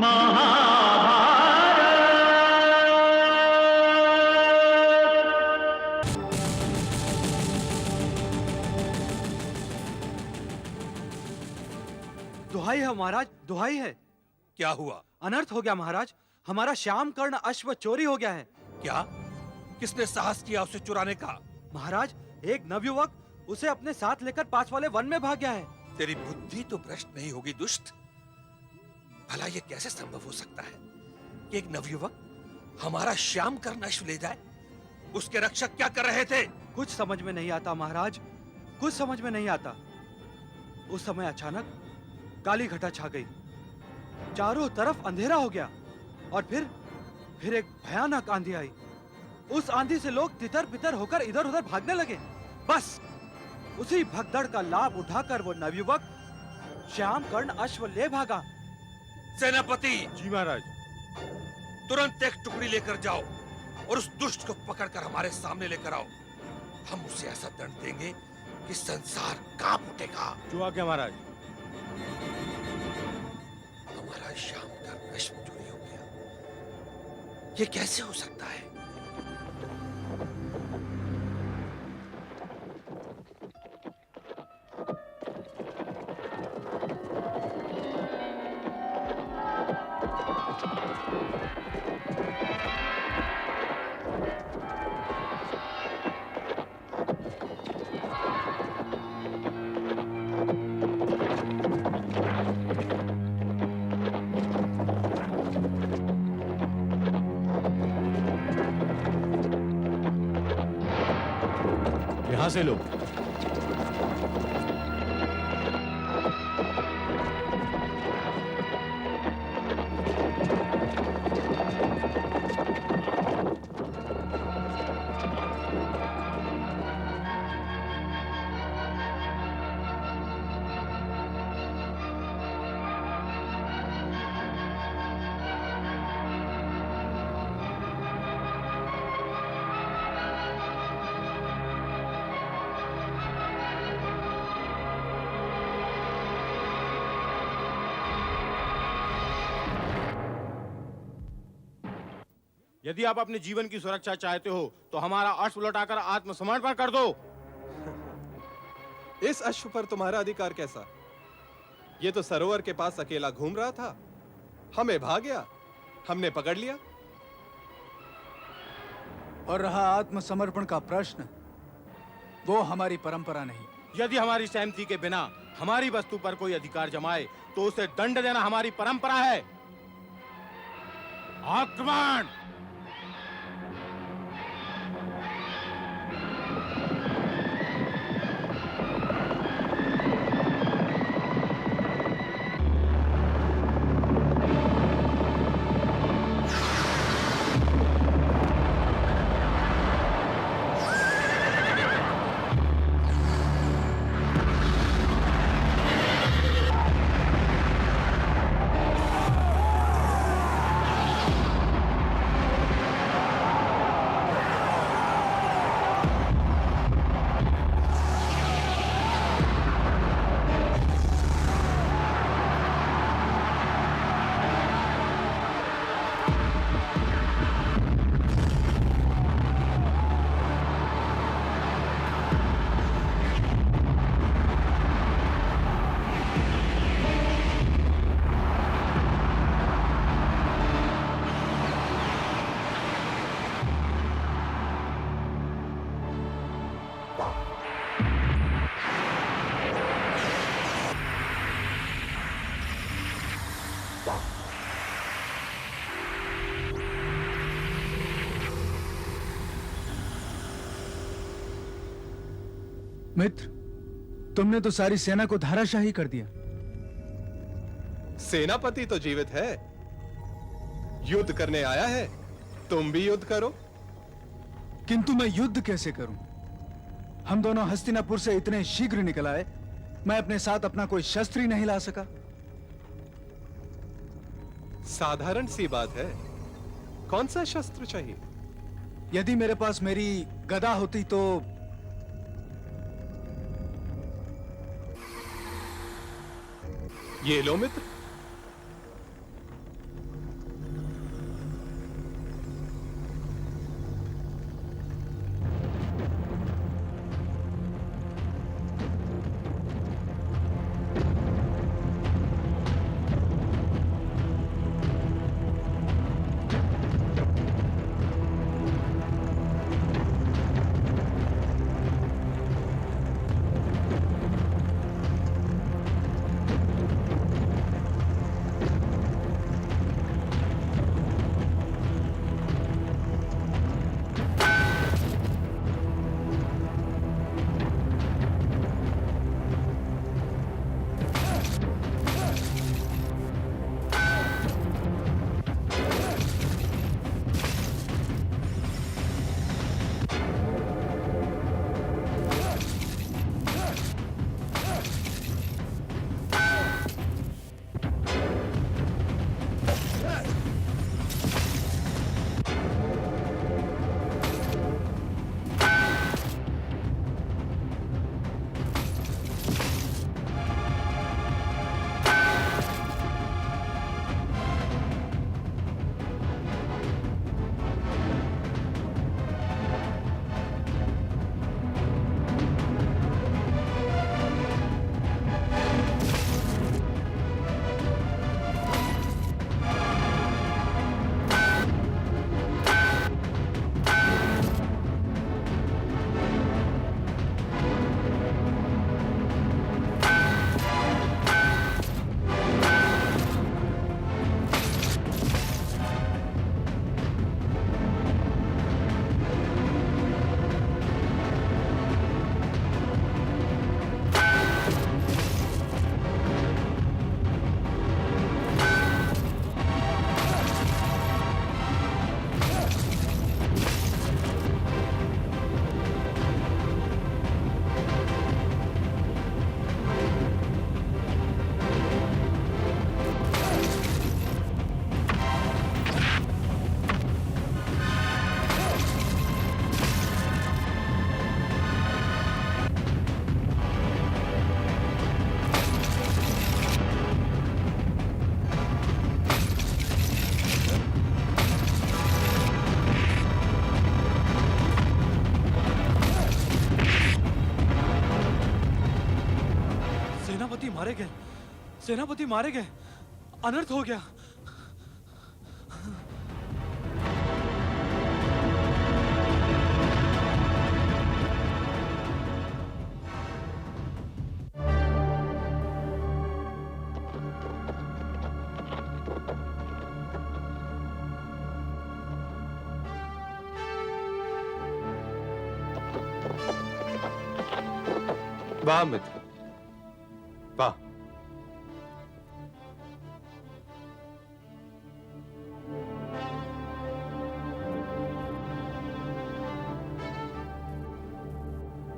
दुहाई है महाराज, दुहाई है। क्या हुआ? अनर्थ हो गया महाराज, हमारा श्याम कर्ण अश्व चोरी हो गया है। क्या? किसने साहस किया उसे चुराने का? महाराज, एक नवयुवक उसे अपने साथ लेकर पास वाले वन में भाग गया है। तेरी बुद्धि तो भ्रष्ट नहीं होगी दुष्ट? भला ये कैसे संभव हो सकता है कि एक नवयुवक हमारा श्याम कर्ण अश्व ले जाए? उसके रक्षक क्या कर रहे थे? कुछ समझ में नहीं आता महाराज, कुछ समझ में नहीं आता। उस समय अचानक काली घटा छा गई, चारों तरफ अंधेरा हो गया और फिर एक भयानक आंधी आई। उस आंधी से लोग तितर बितर होकर इधर उधर भागने लगे। बस उसी भगदड़ का लाभ उठाकर वो नवयुवक श्याम कर्ण अश्व ले भागा। सेनापति! जी महाराज। तुरंत एक टुकड़ी लेकर जाओ और उस दुष्ट को पकड़कर हमारे सामने लेकर आओ। हम उसे ऐसा दंड देंगे कि संसार कांप उठेगा। जो आज्ञा महाराज। हमारा श्याम कर्ण अश्व चोरी हो गया, ये कैसे हो सकता है? यहां से लो। यदि आप अपने जीवन की सुरक्षा चाहते हो तो हमारा अश्व लौटाकर आत्मसमर्पण कर दो। इस अश्व पर तुम्हारा अधिकार कैसा? ये तो सरोवर के पास अकेला घूम रहा था, हमें भाग गया, हमने पकड़ लिया। और रहा आत्मसमर्पण का प्रश्न, वो हमारी परंपरा नहीं। यदि हमारी सहमति के बिना हमारी वस्तु पर कोई अधिकार जमाए तो उसे दंड देना हमारी परंपरा है। आक्रमण! मित्र, तुमने तो सारी सेना को धाराशाही कर दिया। सेनापति तो जीवित है, युद्ध करने आया है, तुम भी युद्ध करो। किंतु मैं युद्ध कैसे करूं? हम दोनों हस्तिनापुर से इतने शीघ्र निकल आए, मैं अपने साथ अपना कोई शस्त्र ही नहीं ला सका। साधारण सी बात है, कौन सा शस्त्र चाहिए? यदि मेरे पास मेरी गदा होती तो। ये लो मित्र। सेनापति मारे गए, अनर्थ हो गया। वाह मित्र, वाह।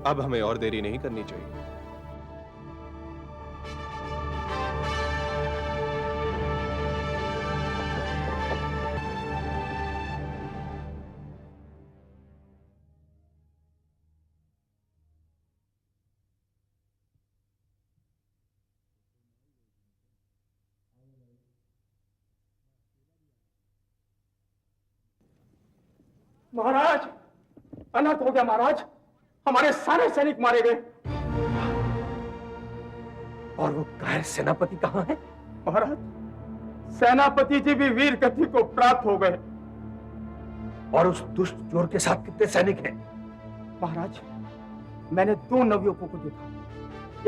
अब हमें और देरी नहीं करनी चाहिए। महाराज, अनर्थ हो गया महाराज, हमारे सारे सैनिक मारे गए। और वो कायर सेनापति कहाँ है? महाराज, सेनापति जी भी वीर गति को प्राप्त हो गए। और उस दुष्ट चोर के साथ कितने सैनिक हैं? महाराज, मैंने 2 नवयुवकों को देखा।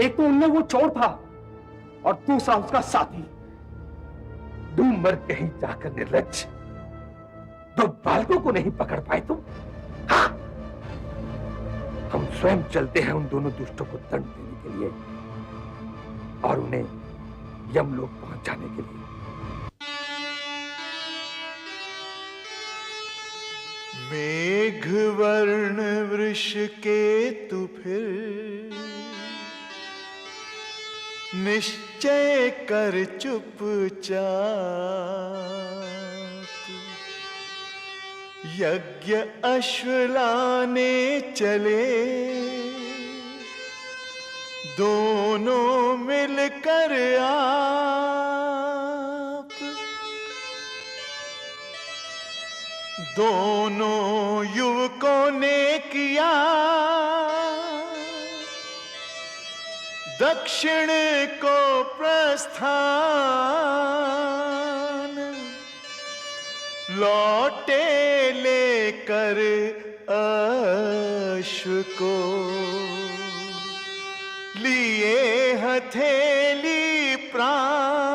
एक तो उनमें वो चोर था और दूसरा उसका साथी। डूब मर कहीं जाकर निर्लज्ज, 2 बालकों को नहीं पकड़ पाए तुम? हाँ? हम स्वयं चलते हैं उन दोनों दुष्टों को दंड देने के लिए और उन्हें यमलोक पहुंचाने के लिए। मेघवर्ण वृष केतु फिर निश्चय कर चुपचाप, यज्ञ अश्वलाने चले दोनों मिलकर आप। दोनों युवकों ने किया दक्षिण को प्रस्थान, लौटे लेकर अश्व को, लिए हथेली प्राण।